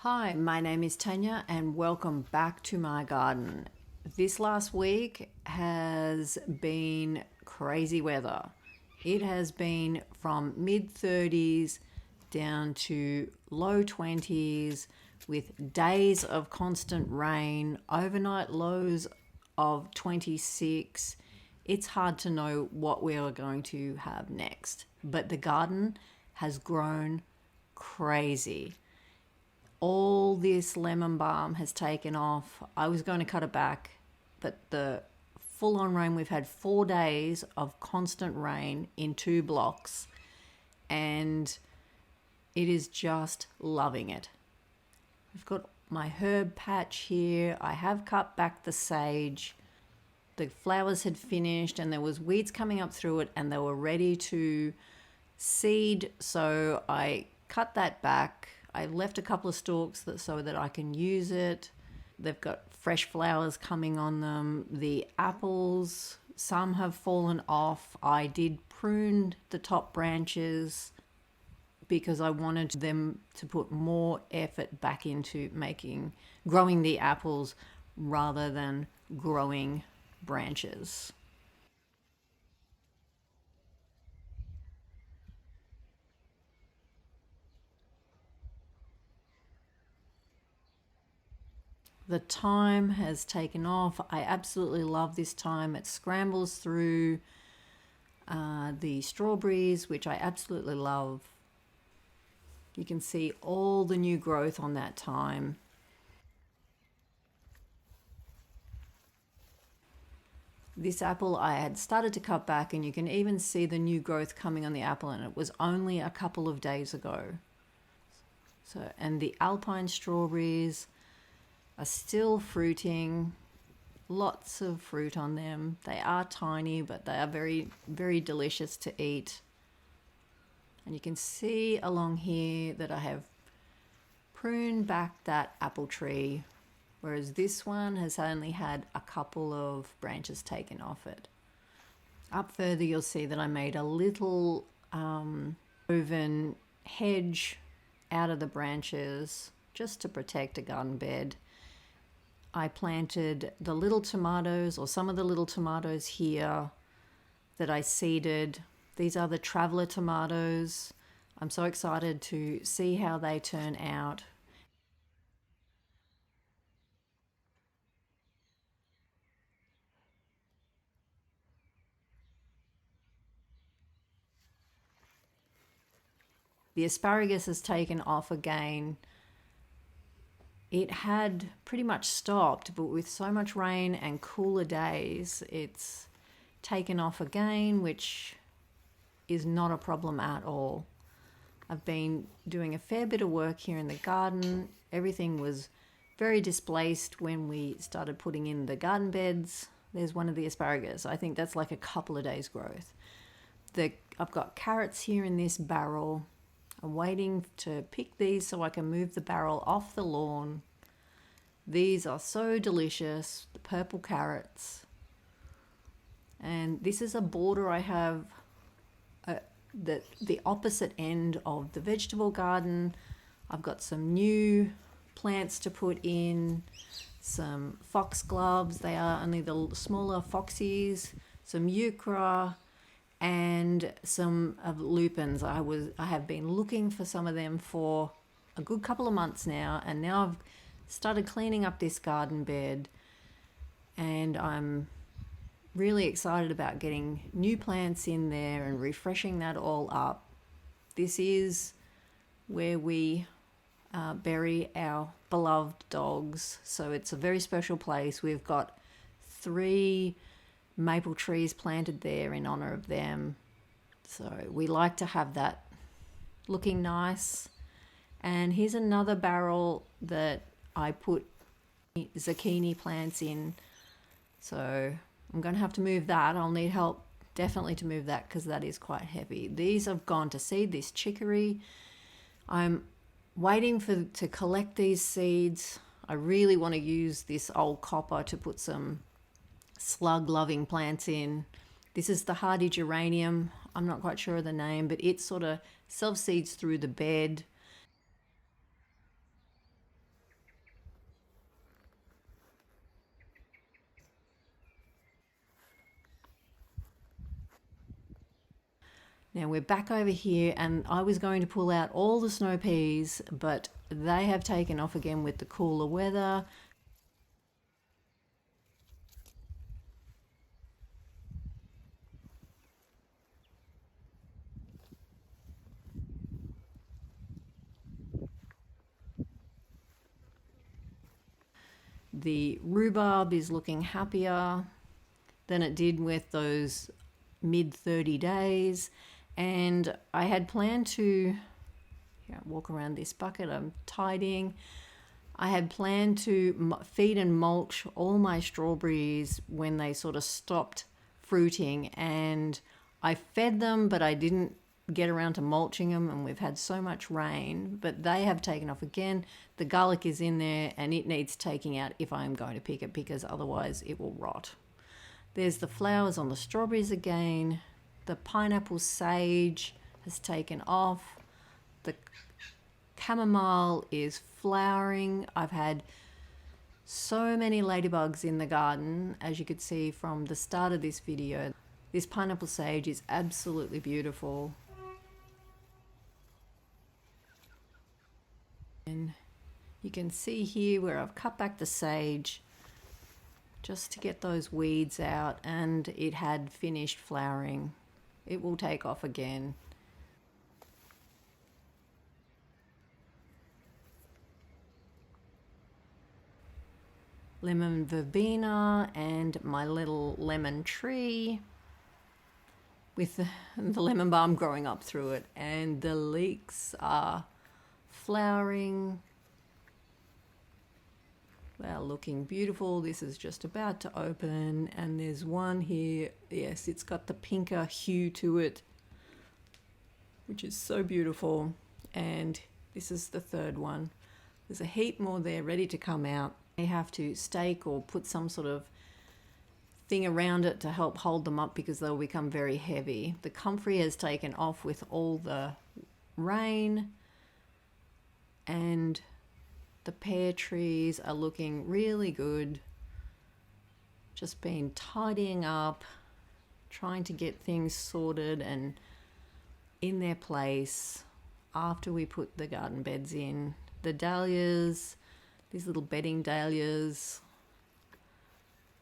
Hi, my name is Tanya and welcome back to my garden. This last week has been crazy weather. It has been from mid 30s down to low 20s with days of constant rain, overnight lows of 26. It's hard to know what we are going to have next, but the garden has grown crazy. All this lemon balm has taken off. I was going to cut it back, but the full on rain, we've had 4 days of constant rain in 2 blocks, and it is just loving it. I've got my herb patch here. I have cut back the sage. The flowers had finished and there was weeds coming up through it and they were ready to seed, so I cut that back. I left a couple of stalks so that I can use it. They've got fresh flowers coming on them. The apples, some have fallen off. I did prune the top branches because I wanted them to put more effort back into growing the apples rather than growing branches. The thyme has taken off. I absolutely love this thyme. It scrambles through the strawberries, which I absolutely love. You can see all the new growth on that thyme. This apple I had started to cut back, and you can even see the new growth coming on the apple, and it was only a couple of days ago. And the alpine strawberries are still fruiting. Lots of fruit on them. They are tiny, but they are very, very delicious to eat. And you can see along here that I have pruned back that apple tree, whereas this one has only had a couple of branches taken off it. Up further, you'll see that I made a little woven hedge out of the branches just to protect a garden bed. I planted the little tomatoes, or some of the little tomatoes here that I seeded. These are the traveler tomatoes. I'm so excited to see how they turn out. The asparagus has taken off again. It had pretty much stopped, but with so much rain and cooler days, it's taken off again, which is not a problem at all. I've been doing a fair bit of work here in the garden. Everything was very displaced when we started putting in the garden beds. There's one of the asparagus. I think that's like a couple of days growth. I've got carrots here in this barrel. I'm waiting to pick these so I can move the barrel off the lawn. These are so delicious, the purple carrots. And this is a border I have the opposite end of the vegetable garden. I've got some new plants to put in, some foxgloves. They are only the smaller foxies, some euchra, and some of lupins. I have been looking for some of them for a good couple of months now, and now I've started cleaning up this garden bed, and I'm really excited about getting new plants in there and refreshing that all up. This is where we bury our beloved dogs, so it's a very special place. We've got 3 maple trees planted there in honor of them, so we like to have that looking nice. And here's another barrel that I put zucchini plants in. So I'm going to have to move that. I'll need help definitely to move that because that is quite heavy. These have gone to seed, this chicory. I'm waiting to collect these seeds. I really want to use this old copper to put some slug-loving plants in. This is the hardy geranium. I'm not quite sure of the name, but it sort of self-seeds through the bed. Now we're back over here, and I was going to pull out all the snow peas, but they have taken off again with the cooler weather. The rhubarb is looking happier than it did with those mid 30 days. And I had planned to walk around this bucket. I'm tidying. I had planned to feed and mulch all my strawberries when they sort of stopped fruiting, and I fed them, but I didn't get around to mulching them, and we've had so much rain, but they have taken off again. The garlic is in there and it needs taking out if I'm going to pick it, because otherwise it will rot. There's the flowers on the strawberries again. The pineapple sage has taken off. The chamomile is flowering. I've had so many ladybugs in the garden, as you could see from the start of this video. This pineapple sage is absolutely beautiful. And you can see here where I've cut back the sage just to get those weeds out, and it had finished flowering. It will take off again. Lemon verbena and my little lemon tree with the lemon balm growing up through it, and the leeks are flowering. They're looking beautiful. This is just about to open, and there's one here. Yes, it's got the pinker hue to it, which is so beautiful. And this is the third one. There's a heap more there ready to come out. You have to stake or put some sort of thing around it to help hold them up because they'll become very heavy. The comfrey has taken off with all the rain, and the pear trees are looking really good. Just been tidying up, trying to get things sorted and in their place after we put the garden beds in. The dahlias, these little bedding dahlias,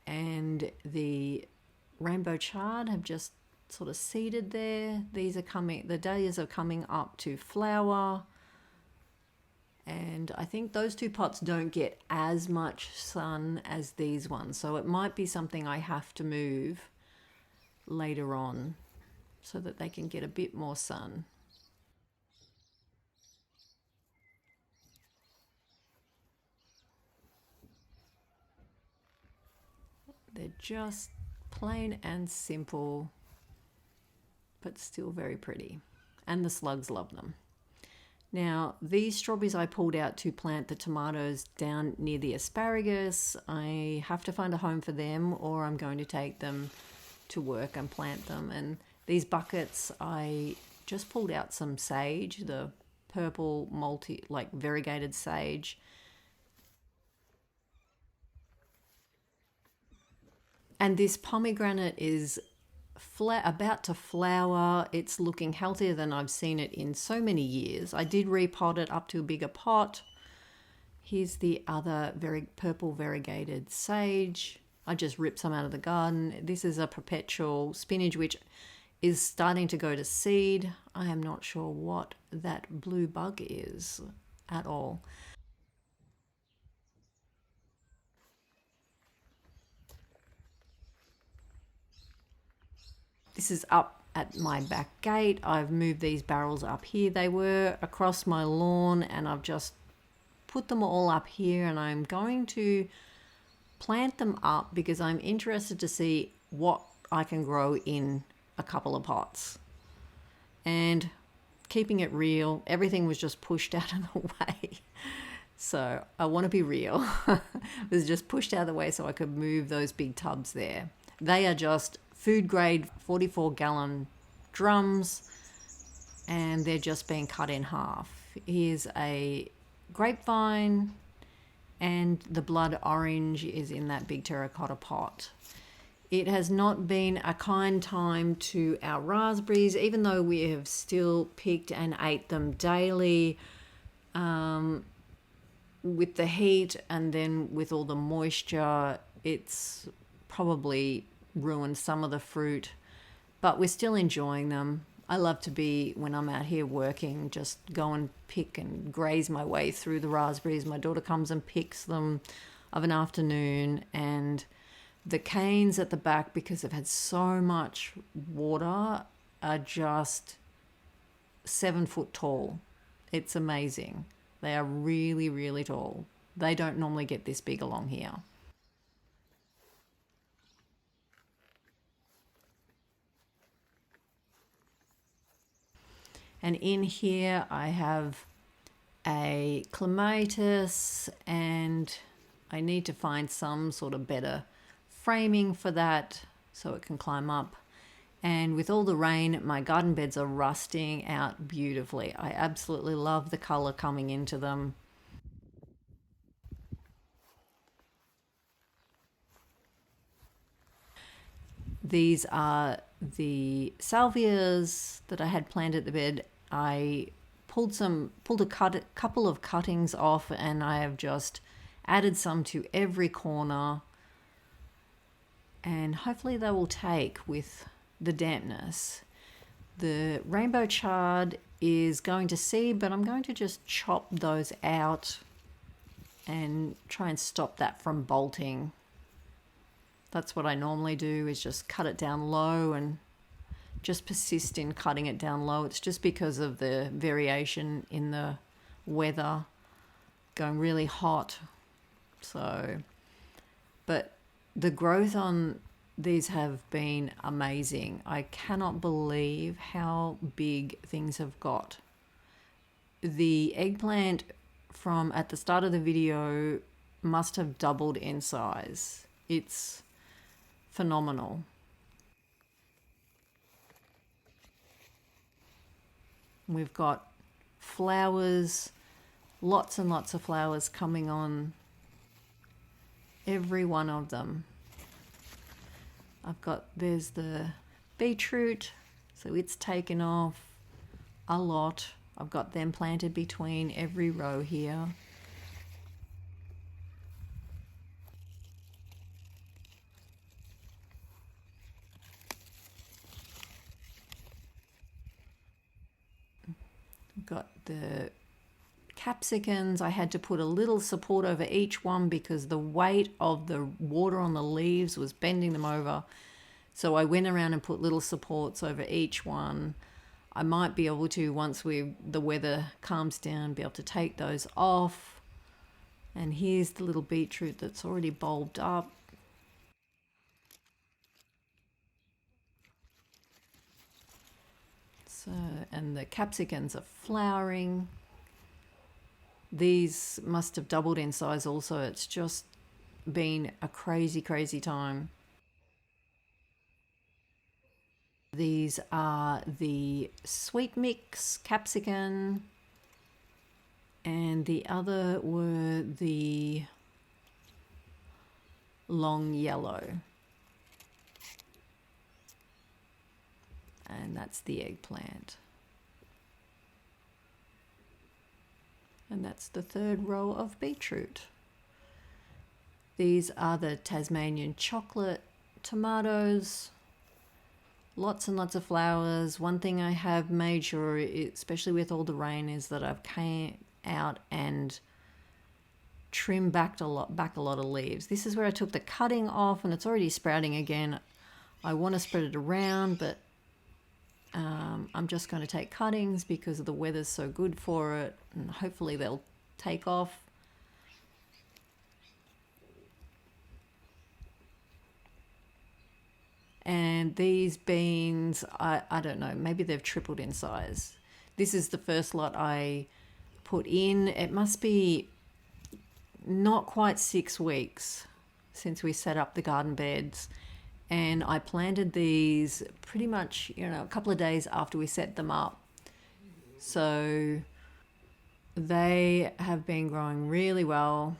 and the rainbow chard have just sort of seeded there. These are coming, the dahlias are coming up to flower. And I think those two pots don't get as much sun as these ones. So it might be something I have to move later on so that they can get a bit more sun. They're just plain and simple, but still very pretty. And the slugs love them. Now, these strawberries I pulled out to plant the tomatoes down near the asparagus. I have to find a home for them, or I'm going to take them to work and plant them. And these buckets, I just pulled out some sage, the purple variegated sage. And this pomegranate is about to flower. It's looking healthier than I've seen it in so many years. I did repot it up to a bigger pot. Here's the other very purple variegated sage. I just ripped some out of the garden. This is a perpetual spinach, which is starting to go to seed. I am not sure what that blue bug is at all. This is up at my back gate. I've moved these barrels up here. They were across my lawn, and I've just put them all up here, and I'm going to plant them up because I'm interested to see what I can grow in a couple of pots. And keeping it real, everything was just pushed out of the way. So I want to be real. It was just pushed out of the way so I could move those big tubs there. They are just food grade 44-gallon drums, and they're just being cut in half. Here's a grapevine, and the blood orange is in that big terracotta pot. It has not been a kind time to our raspberries, even though we have still picked and ate them daily. With the heat and then with all the moisture, it's probably ruined some of the fruit, but we're still enjoying them. I love to be, when I'm out here working, just go and pick and graze my way through the raspberries. My daughter comes and picks them of an afternoon, and the canes at the back, because they've had so much water, are just 7 foot tall. It's amazing. They are really, really tall. They don't normally get this big along here. And in here I have a clematis, and I need to find some sort of better framing for that so it can climb up. And with all the rain, my garden beds are rusting out beautifully. I absolutely love the color coming into them. These are the salvias that I had planted at the bed. I pulled a couple of cuttings off, and I have just added some to every corner. And hopefully they will take with the dampness. The rainbow chard is going to seed, but I'm going to just chop those out and try and stop that from bolting. That's what I normally do, is just cut it down low and just persist in cutting it down low. It's just because of the variation in the weather, going really hot. So, but the growth on these have been amazing. I cannot believe how big things have got. The eggplant from at the start of the video must have doubled in size. It's phenomenal. We've got flowers, lots and lots of flowers coming on every one of them. There's the beetroot, so it's taken off a lot. I've got them planted between every row here. I've got the capsicums. I had to put a little support over each one because the weight of the water on the leaves was bending them over. So I went around and put little supports over each one. I might be able to, once the weather calms down, be able to take those off. And here's the little beetroot that's already bulbed up. So, and the capsicums are flowering. These must have doubled in size also. It's just been a crazy, crazy time. These are the sweet mix capsicum, and the other were the long yellow. And that's the eggplant. And that's the third row of beetroot. These are the Tasmanian chocolate tomatoes. Lots and lots of flowers. One thing I have made sure, especially with all the rain, is that I've came out and trimmed back a lot of leaves. This is where I took the cutting off, and it's already sprouting again. I want to spread it around, but I'm just going to take cuttings because the weather's so good for it, and hopefully they'll take off. And these beans, I don't know, maybe they've tripled in size. This is the first lot I put in. It must be not quite 6 weeks since we set up the garden beds. And I planted these pretty much, a couple of days after we set them up. So they have been growing really well.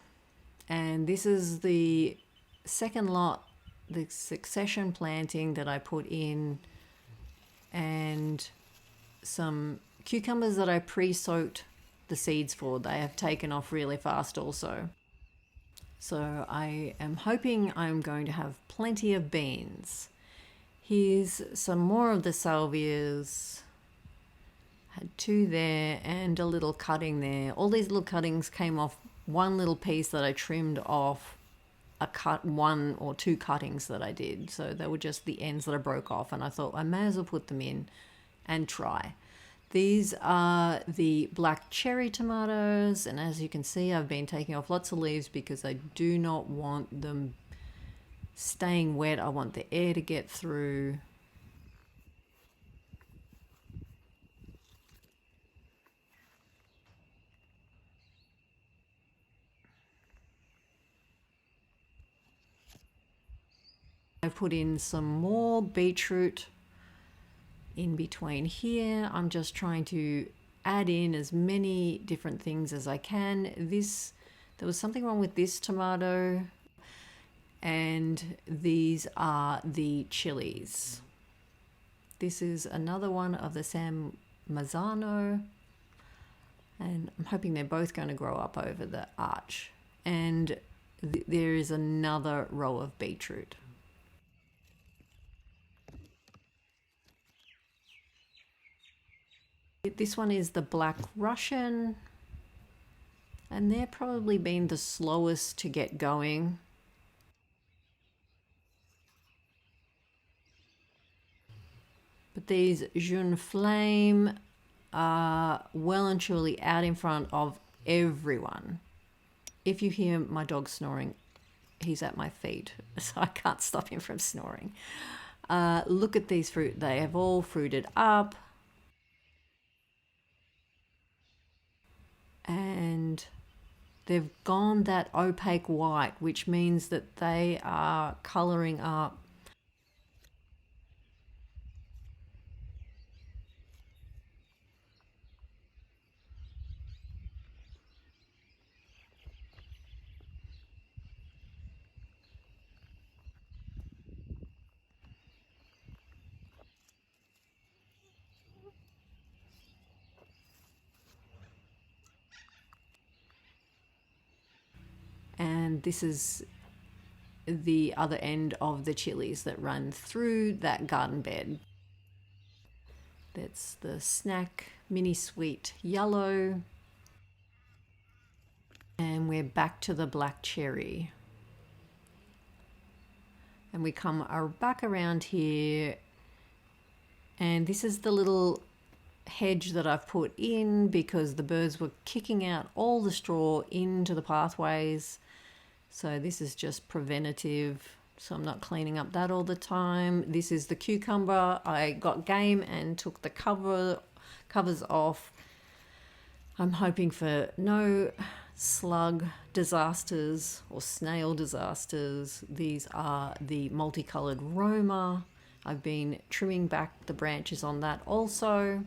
And this is the second lot, the succession planting that I put in, and some cucumbers that I pre-soaked the seeds for. They have taken off really fast also. So I am hoping I'm going to have plenty of beans. Here's some more of the salvias. Had 2 there and a little cutting there. All these little cuttings came off one little piece that I trimmed off a 1 or 2 cuttings that I did. So they were just the ends that I broke off, and I thought I may as well put them in and try. These are the black cherry tomatoes, and as you can see, I've been taking off lots of leaves because I do not want them staying wet. I want the air to get through. I've put in some more beetroot in between here. I'm just trying to add in as many different things as I can. There was something wrong with this tomato, and these are the chilies. This is another one of the San Marzano, and I'm hoping they're both going to grow up over the arch. And there is another row of beetroot. This one is the Black Russian, and they're probably been the slowest to get going. But these Jeune Flame are well and truly out in front of everyone. If you hear my dog snoring, he's at my feet, so I can't stop him from snoring. Look at these fruit. They have all fruited up. And they've gone that opaque white, which means that they are colouring up. And this is the other end of the chilies that run through that garden bed. That's the Snack Mini Sweet Yellow. And we're back to the black cherry. And we come back around here, and this is the little hedge that I've put in because the birds were kicking out all the straw into the pathways. So this is just preventative, so I'm not cleaning up that all the time. This is the cucumber. I got game and took the covers off. I'm hoping for no slug disasters or snail disasters. These are the multicolored Roma. I've been trimming back the branches on that also.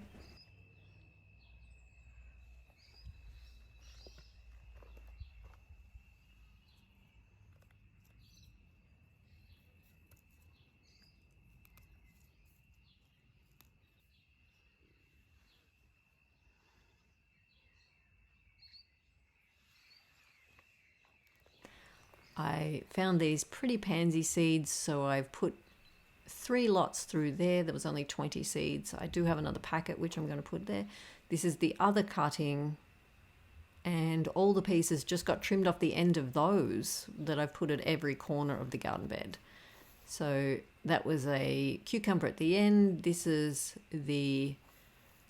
I found these pretty pansy seeds, so I've put 3 lots through there. There was only 20 seeds. I do have another packet which I'm going to put there. This is the other cutting, and all the pieces just got trimmed off the end of those that I've put at every corner of the garden bed. So that was a cucumber at the end. This is the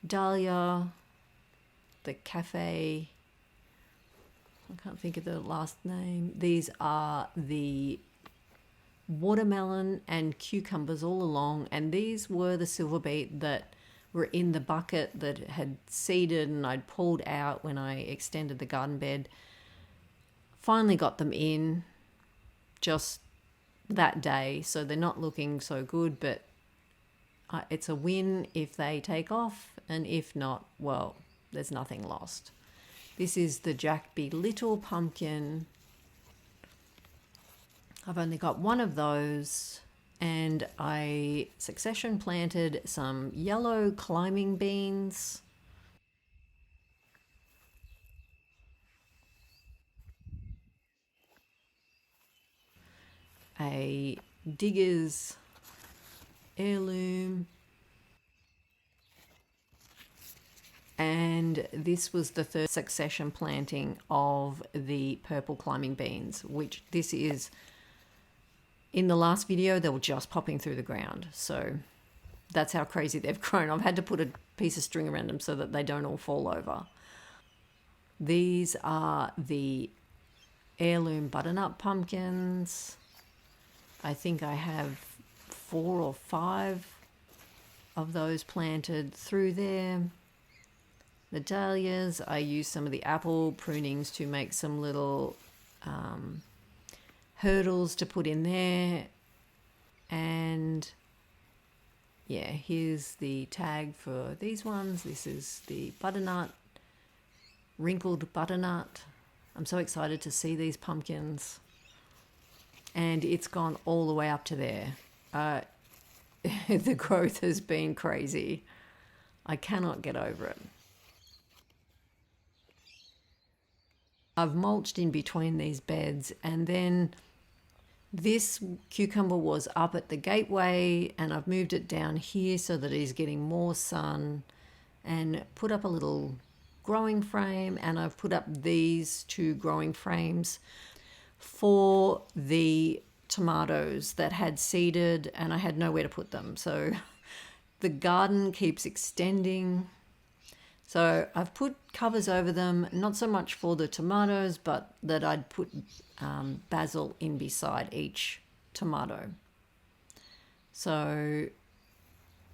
dahlia, the cafe. I can't think of the last name. These are the watermelon and cucumbers all along, and these were the silver beet that were in the bucket that had seeded and I'd pulled out when I extended the garden bed. Finally got them in just that day, so they're not looking so good, but it's a win if they take off, and if not, well, there's nothing lost. This is the Jack Be Little pumpkin. I've only got one of those, and I succession planted some yellow climbing beans, a Digger's heirloom, and this was the third succession planting of the purple climbing beans, which this is, in the last video they were just popping through the ground, so that's how crazy they've grown. I've had to put a piece of string around them so that they don't all fall over. These are the heirloom butternut pumpkins. I think I have 4 or 5 of those planted through there. The dahlias, I used some of the apple prunings to make some little hurdles to put in there. And yeah, here's the tag for these ones. This is the butternut, wrinkled butternut. I'm so excited to see these pumpkins. And it's gone all the way up to there. The growth has been crazy. I cannot get over it. I've mulched in between these beds, and then this cucumber was up at the gateway, and I've moved it down here so that he's getting more sun, and put up a little growing frame, and I've put up these 2 growing frames for the tomatoes that had seeded, and I had nowhere to put them. So the garden keeps extending. So I've put covers over them, not so much for the tomatoes, but that I'd put basil in beside each tomato. So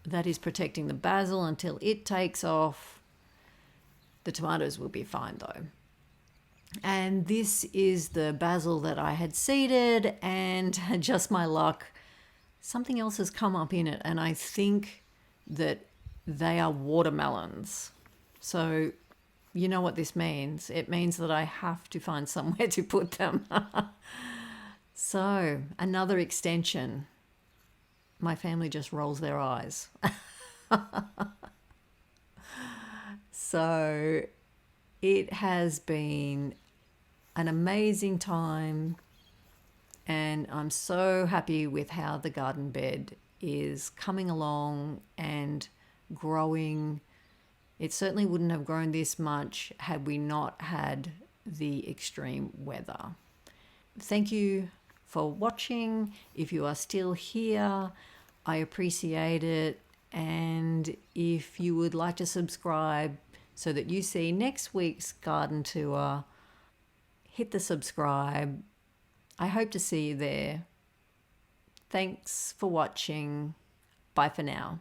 that is protecting the basil until it takes off. The tomatoes will be fine though. And this is the basil that I had seeded, and just my luck, something else has come up in it, and I think that they are watermelons. So you know what this means. It means that I have to find somewhere to put them. So another extension. My family just rolls their eyes. So it has been an amazing time, and I'm so happy with how the garden bed is coming along and growing. It certainly wouldn't have grown this much had we not had the extreme weather. Thank you for watching. If you are still here, I appreciate it. And if you would like to subscribe so that you see next week's garden tour, hit the subscribe. I hope to see you there. Thanks for watching. Bye for now.